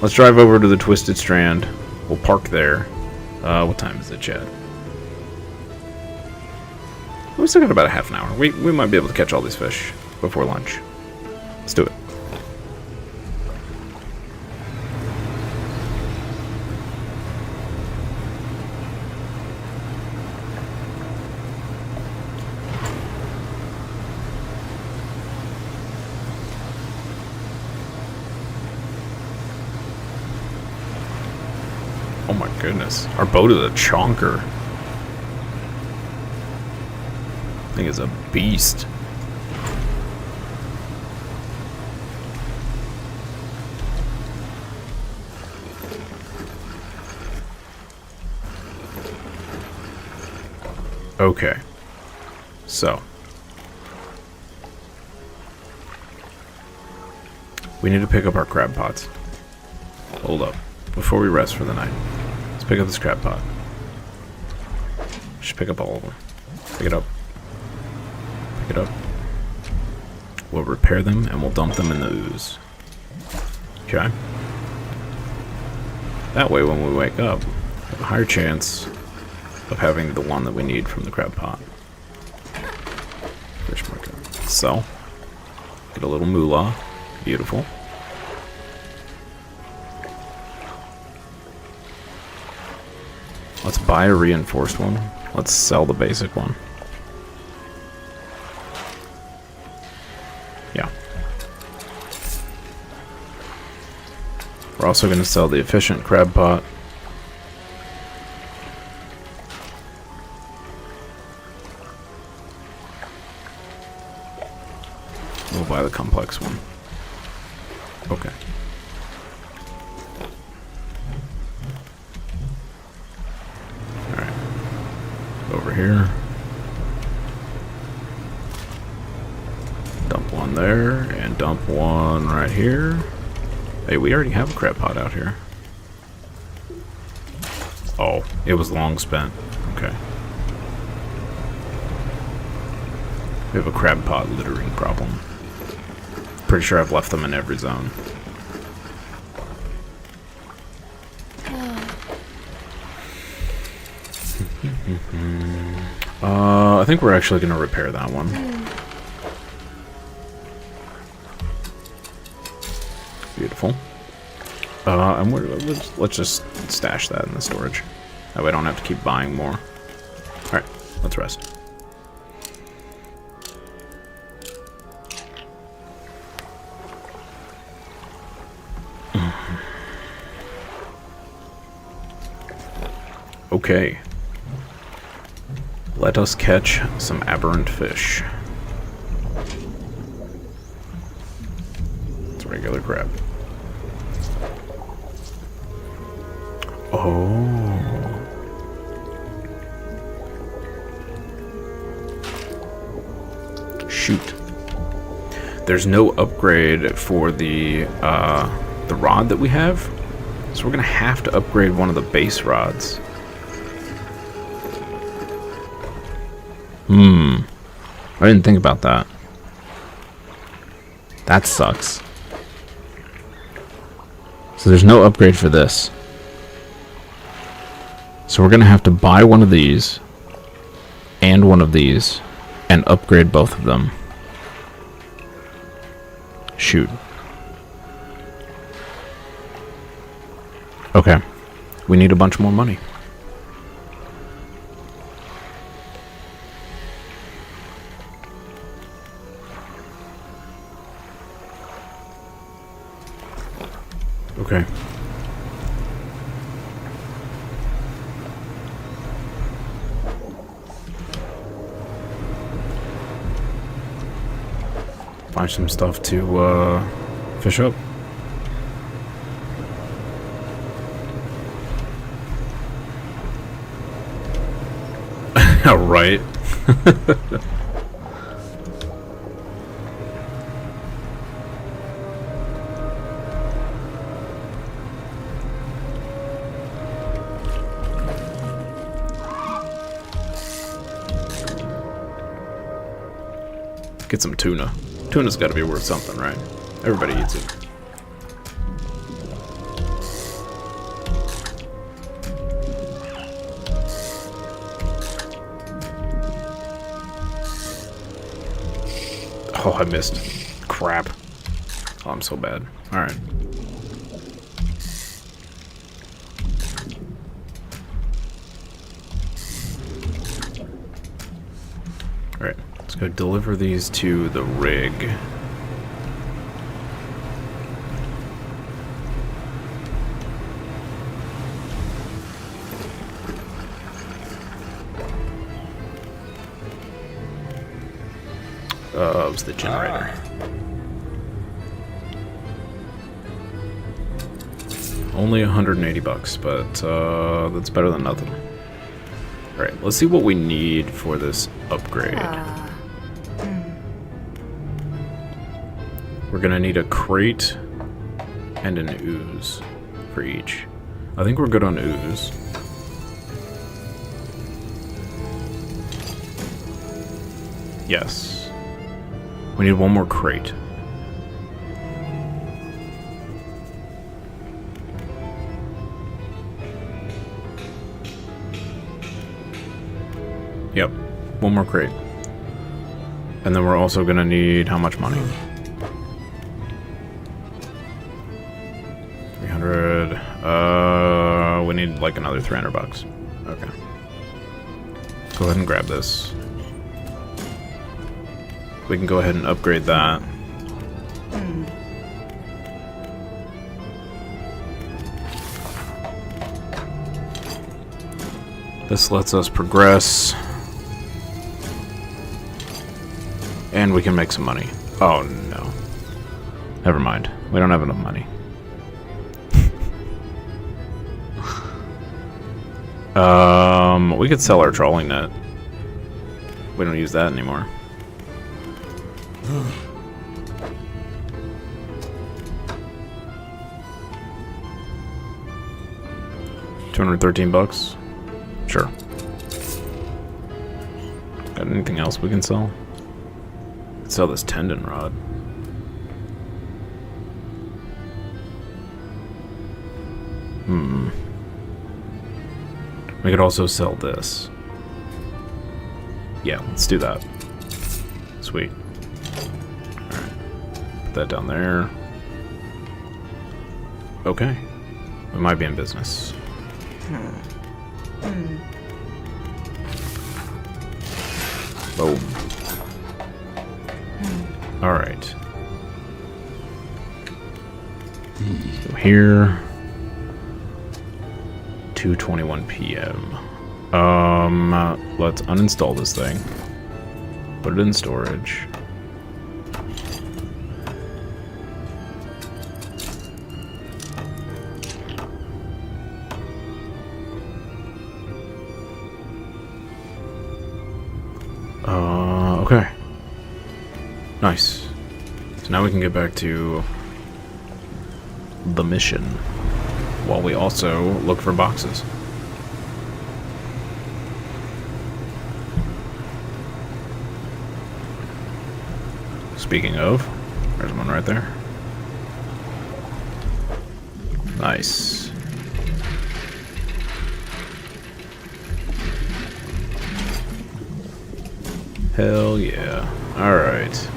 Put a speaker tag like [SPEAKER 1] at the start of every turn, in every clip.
[SPEAKER 1] let's drive over to the Twisted Strand. We'll park there. What time is it, Chad? We still got about a half an hour. We might be able to catch all these fish before lunch. Let's do it. Oh my goodness. Our boat is a chonker. Thing is a beast. Okay. So. We need to pick up our crab pots. Hold up. Before we rest for the night. Let's pick up this crab pot. Just pick up all of them. Pick it up. Pick it up. We'll repair them and we'll dump them in the ooze. Okay. That way when we wake up, we have a higher chance of having the one that we need from the crab pot. Fish market. So, get a little moolah. Beautiful. Let's buy a reinforced one. Let's sell the basic one. Yeah. We're also going to sell the efficient crab pot. We'll buy the complex one. Okay. Alright. Over here. Dump one there, and dump one right here. Hey, we already have a crab pot out here. Oh, it was long spent. Okay. We have a crab pot littering problem. Pretty sure I've left them in every zone. I think we're actually going to repair that one. Beautiful. And let's just stash that in the storage. That way I don't have to keep buying more. Alright, let's rest. Okay. Let us catch some aberrant fish. It's a regular crab. Oh. Shoot. There's no upgrade for the rod that we have, so we're gonna have to upgrade one of the base rods. I didn't think about that. That sucks. So there's no upgrade for this. So we're gonna have to buy one of these and one of these and upgrade both of them. Shoot. Okay. We need a bunch more money. Okay. Find some stuff to fish up. Right. Get some tuna. Tuna's got to be worth something, right? Everybody eats it. Oh, I missed. Crap. Oh, I'm so bad. Alright. Alright, let's go deliver these to the rig. It was the generator. Only 180 bucks, but that's better than nothing. Alright, let's see what we need for this upgrade. We're gonna need a crate and an ooze for each. I think we're good on ooze. Yes. We need one more crate. Yep, one more crate. And then we're also gonna need how much money? 300. We need like another 300 bucks. Okay. Go ahead and grab this. We can go ahead and upgrade that. This lets us progress. And we can make some money. Oh no. Never mind. We don't have enough money. We could sell our trolling net. We don't use that anymore. $213. Sure. Got anything else we can sell? Let's sell this tendon rod. We could also sell this. Yeah, let's do that. Sweet. Alright. Put that down there. Okay. We might be in business. Boom. Alright. So here. 2:21 p.m. Let's uninstall this thing. Put it in storage. Okay. Nice. So now we can get back to the mission, while we also look for boxes. Speaking of, there's one right there. Nice. Hell yeah. Alright.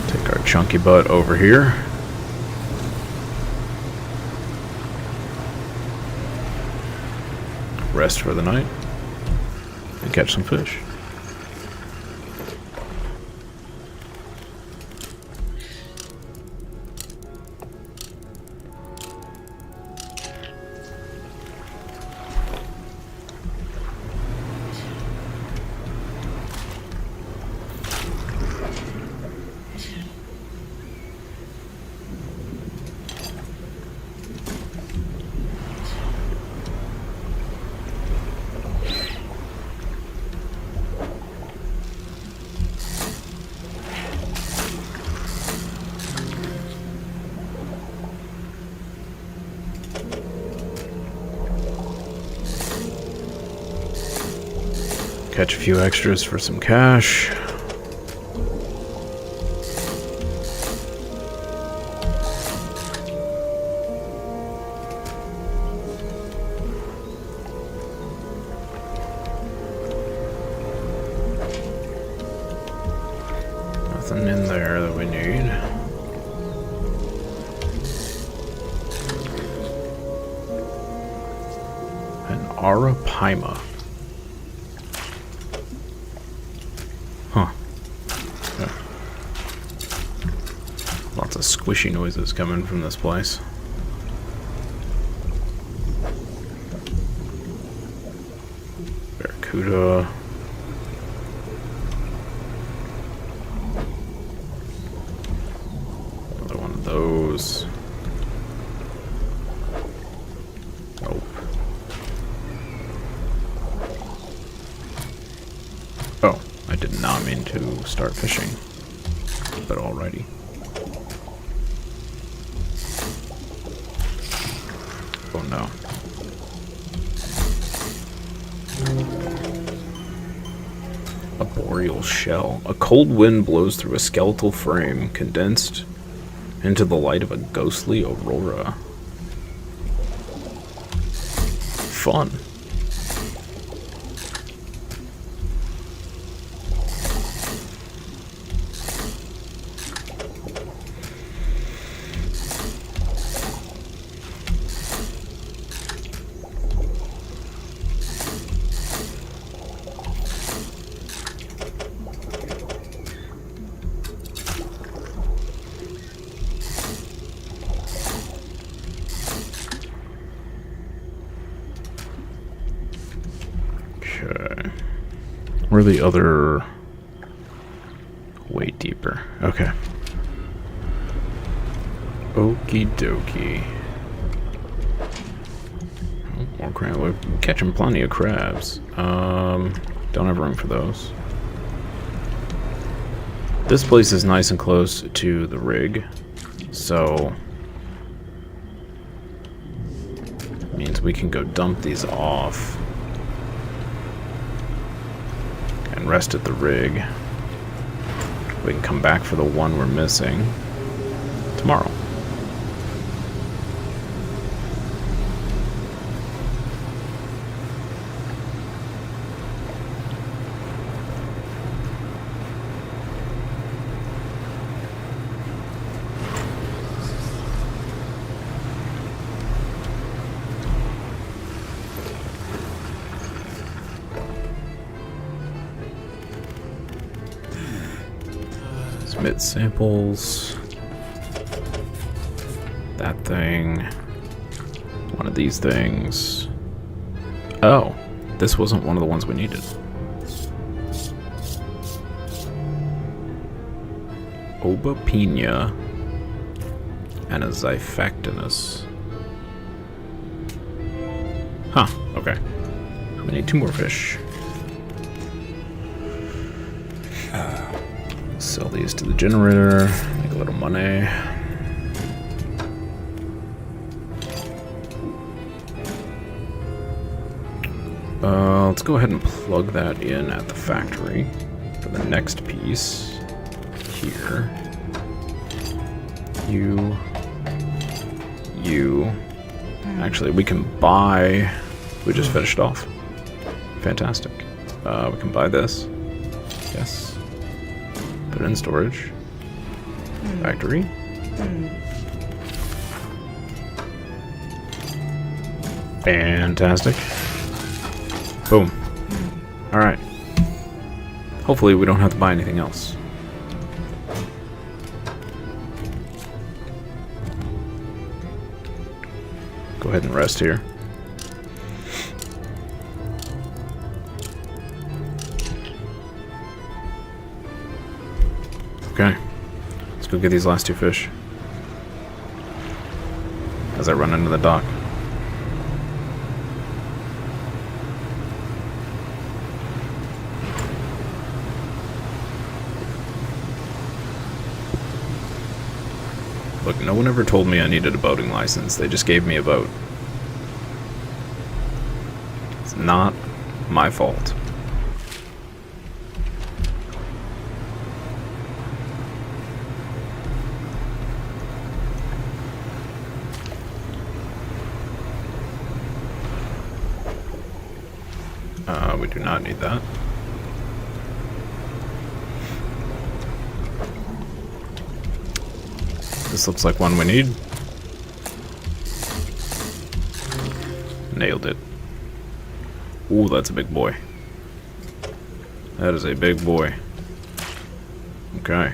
[SPEAKER 1] Take our chunky butt over here. Rest for the night. And catch some fish. Catch a few extras for some cash. Nothing in there that we need. An arapaima. Huh. Yeah. Lots of squishy noises coming from this place. Barracuda. Another one of those. Nope. Oh, I did not mean to start fishing, but alrighty. Oh no. A boreal shell. A cold wind blows through a skeletal frame, condensed into the light of a ghostly aurora. Fun. Okay. Where are the other... way deeper. Okay. Okie dokie. Oh, more crab. We're catching plenty of crabs. Don't have room for those. This place is nice and close to the rig, so means we can go dump these off and rest at the rig. We can come back for the one we're missing tomorrow. Submit samples. That thing. One of these things. Oh, this wasn't one of the ones we needed. Oba Pina and a Xiphactinus. Huh, okay. We need 2 more fish. Sell these to the generator, make a little money. Let's go ahead and plug that in at the factory for the next piece. Here. You. Actually, we can buy... We just finished off. Fantastic. We can buy this. Yes. Put it in storage. Factory. Fantastic. Boom. Alright. Hopefully we don't have to buy anything else. Go ahead and rest here. Okay. Let's go get these last 2 fish. As I run into the dock. Look, no one ever told me I needed a boating license. They just gave me a boat. It's not my fault. We do not need that. This looks like one we need. Nailed it. Ooh, that's a big boy. That is a big boy. Okay.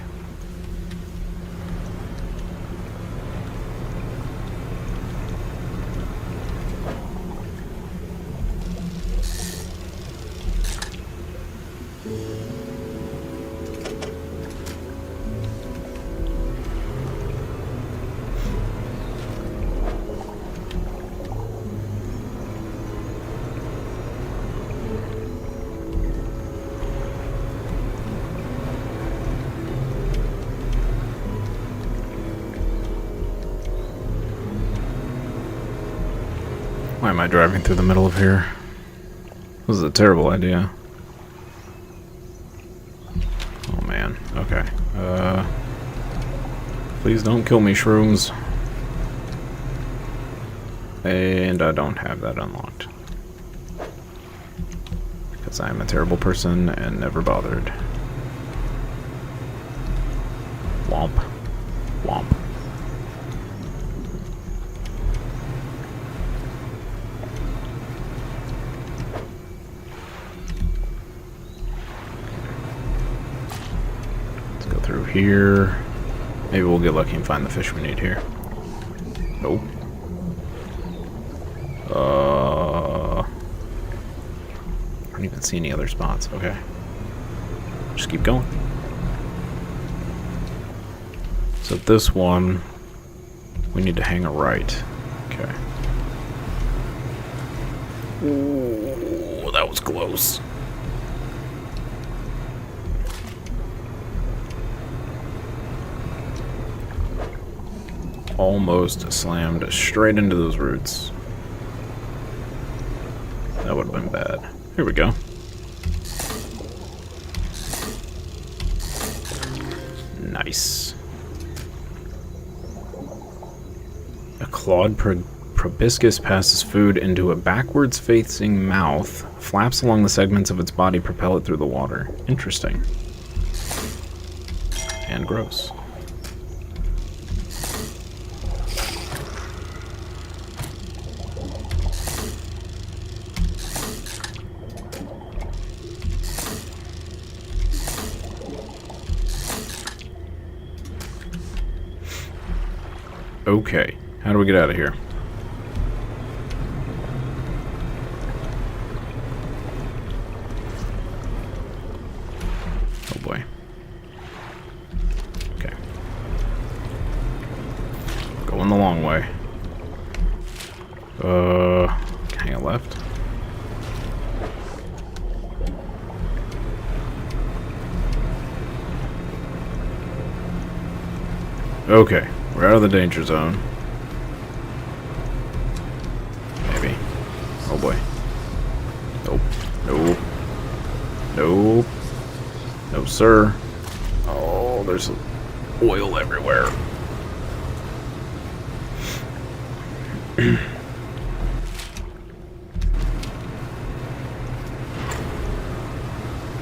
[SPEAKER 1] Why am I driving through the middle of here? This is a terrible idea. Oh man, okay. Please don't kill me, shrooms. And I don't have that unlocked. Because I am a terrible person and never bothered. Womp. Womp. Through here. Maybe we'll get lucky and find the fish we need here. Nope. I don't even see any other spots. Okay. Just keep going. So this one, we need to hang a right. Okay. Ooh, that was close. Almost slammed straight into those roots. That would have been bad. Here we go. Nice. A clawed proboscis passes food into a backwards facing mouth. Flaps along the segments of its body propel it through the water. Interesting. And gross. Okay, how do we get out of here? Oh boy. Okay. Going the long way. Hang a left. Okay. We're out of the danger zone. Maybe. Oh boy. Nope. Nope. Nope. No, sir. Oh, there's oil everywhere.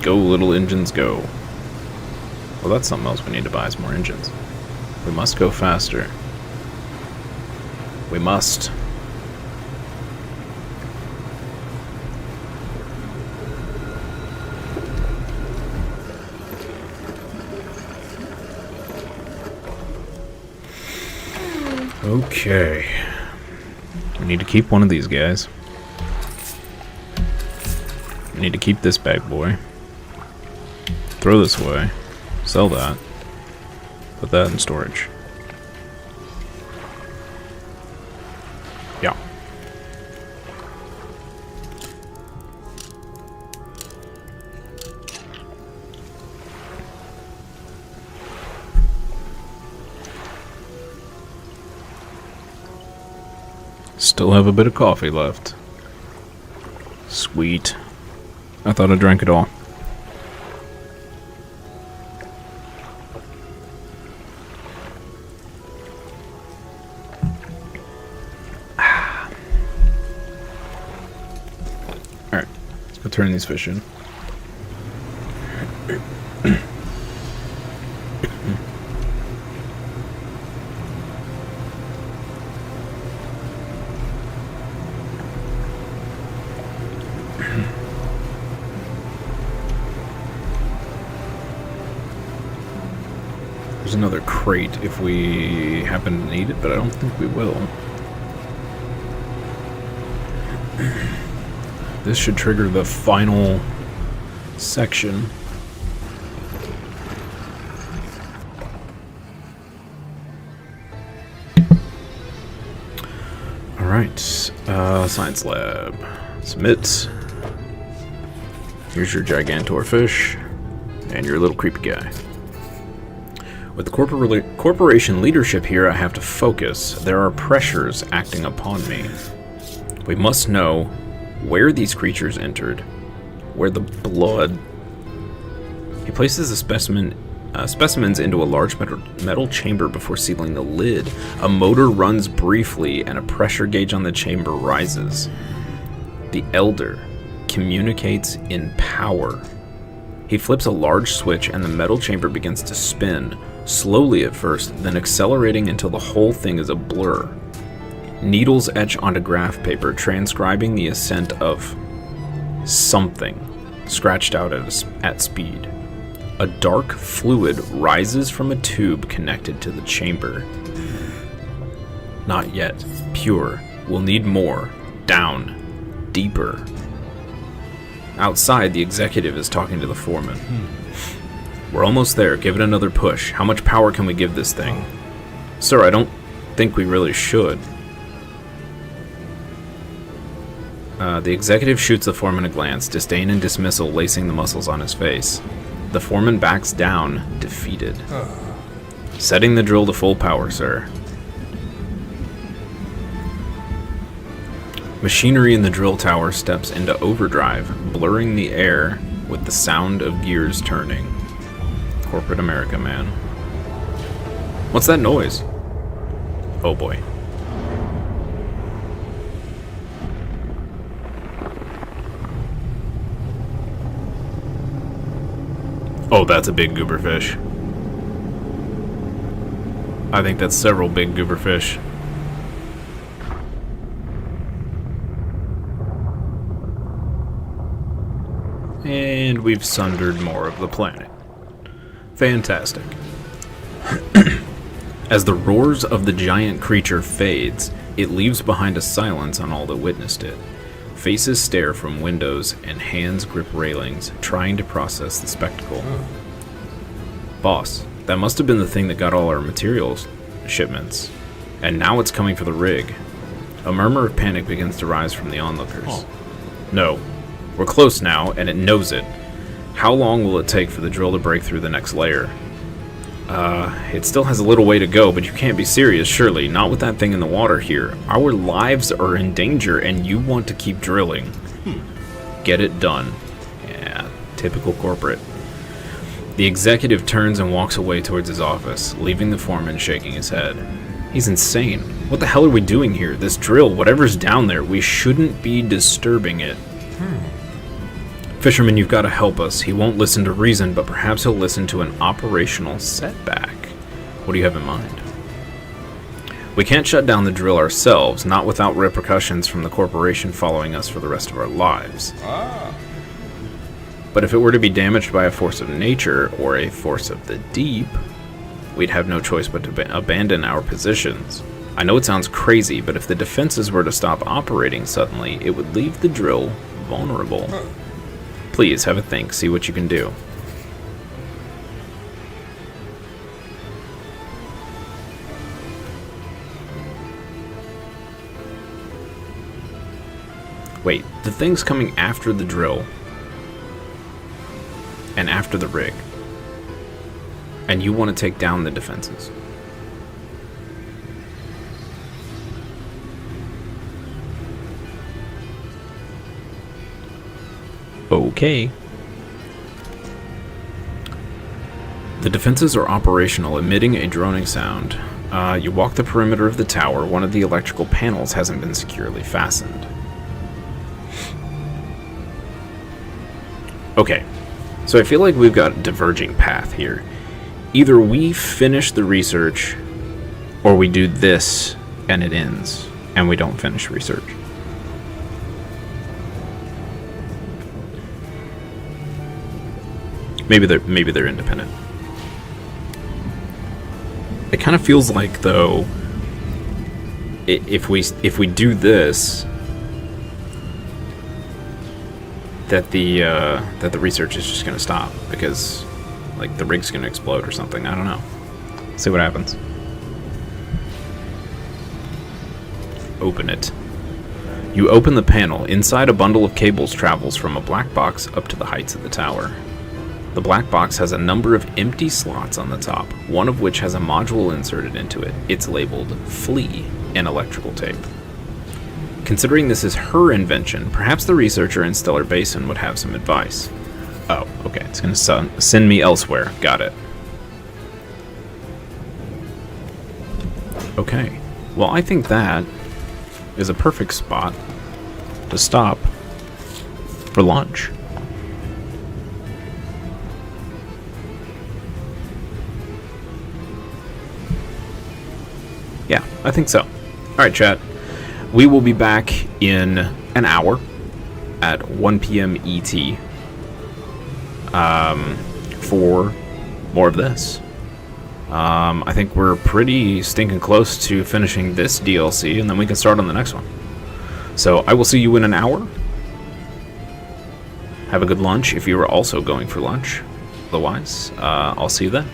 [SPEAKER 1] Go, little engines, go. Well, that's something else we need to buy is more engines. We must go faster. We must. Okay. We need to keep one of these guys. We need to keep this bag boy. Throw this away. Sell that. Put that in storage. Yeah. Still have a bit of coffee left. Sweet. I thought I drank it all. Alright, let's go turn these fish in. There's another crate if we happen to need it, but I don't think we will. This should trigger the final section. Alright, science lab. Submit. Here's your gigantor fish, and your little creepy guy. With the corporation leadership here, I have to focus. There are pressures acting upon me. We must know where these creatures entered, where the blood... He places the specimens into a large metal chamber before sealing the lid. A motor runs briefly, and a pressure gauge on the chamber rises. The Elder communicates in power. He flips a large switch, and the metal chamber begins to spin, slowly at first, then accelerating until the whole thing is a blur. Needles etch onto graph paper, transcribing the ascent of something, scratched out at speed. A dark fluid rises from a tube connected to the chamber. Not yet. Pure. We'll need more. Down. Deeper. Outside, the executive is talking to the foreman. We're almost there. Give it another push. How much power can we give this thing? Sir, I don't think we really should. The executive shoots the foreman a glance, disdain and dismissal lacing the muscles on his face. The foreman backs down, defeated. Setting the drill to full power, sir. Machinery in the drill tower steps into overdrive, blurring the air with the sound of gears turning. Corporate America, man. What's that noise? Oh boy. Oh, that's a big gooberfish. I think that's several big gooberfish. And we've sundered more of the planet. Fantastic. As the roars of the giant creature fades, it leaves behind a silence on all that witnessed it. Faces stare from windows and hands grip railings, trying to process the spectacle. Boss, that must have been the thing that got all our materials shipments. And now it's coming for the rig. A murmur of panic begins to rise from the onlookers. No. We're close now, and it knows it. How long will it take for the drill to break through the next layer? It still has a little way to go, but you can't be serious, surely. Not with that thing in the water here. Our lives are in danger, and you want to keep drilling. Get it done. Yeah, typical corporate. The executive turns and walks away towards his office, leaving the foreman shaking his head. He's insane. What the hell are we doing here? This drill, whatever's down there, we shouldn't be disturbing it. Fisherman, you've got to help us. He won't listen to reason, but perhaps he'll listen to an operational setback. What do you have in mind? We can't shut down the drill ourselves, not without repercussions from the corporation following us for the rest of our lives. But if it were to be damaged by a force of nature or a force of the deep, we'd have no choice but to abandon our positions. I know it sounds crazy, but if the defenses were to stop operating suddenly, it would leave the drill vulnerable. Please, have a think, see what you can do. Wait, the thing's coming after the drill. And after the rig. And you want to take down the defenses. Okay. The defenses are operational, emitting a droning sound. You walk the perimeter of the tower. One of the electrical panels hasn't been securely fastened. Okay, so I feel like we've got a diverging path here. Either we finish the research, or we do this and it ends, and we don't finish research. Maybe they're independent. kind of feels like, though, if we do this, that the research is just going to stop because, like, the rig's going to explode or something. I don't know. See what happens. Open it. You open the panel. Inside, a bundle of cables travels from a black box up to the heights of the tower. The black box has a number of empty slots on the top, one of which has a module inserted into it. It's labeled Flea in electrical tape. Considering this is her invention, perhaps the researcher in Stellar Basin would have some advice. Oh, okay, it's going to send me elsewhere. Got it. Okay, well, I think that is a perfect spot to stop for lunch. Yeah, I think so. Alright, chat. We will be back in an hour at 1 p.m. ET for more of this. I think we're pretty stinking close to finishing this DLC, and then we can start on the next one. So I will see you in an hour. Have a good lunch if you are also going for lunch. Otherwise, I'll see you then.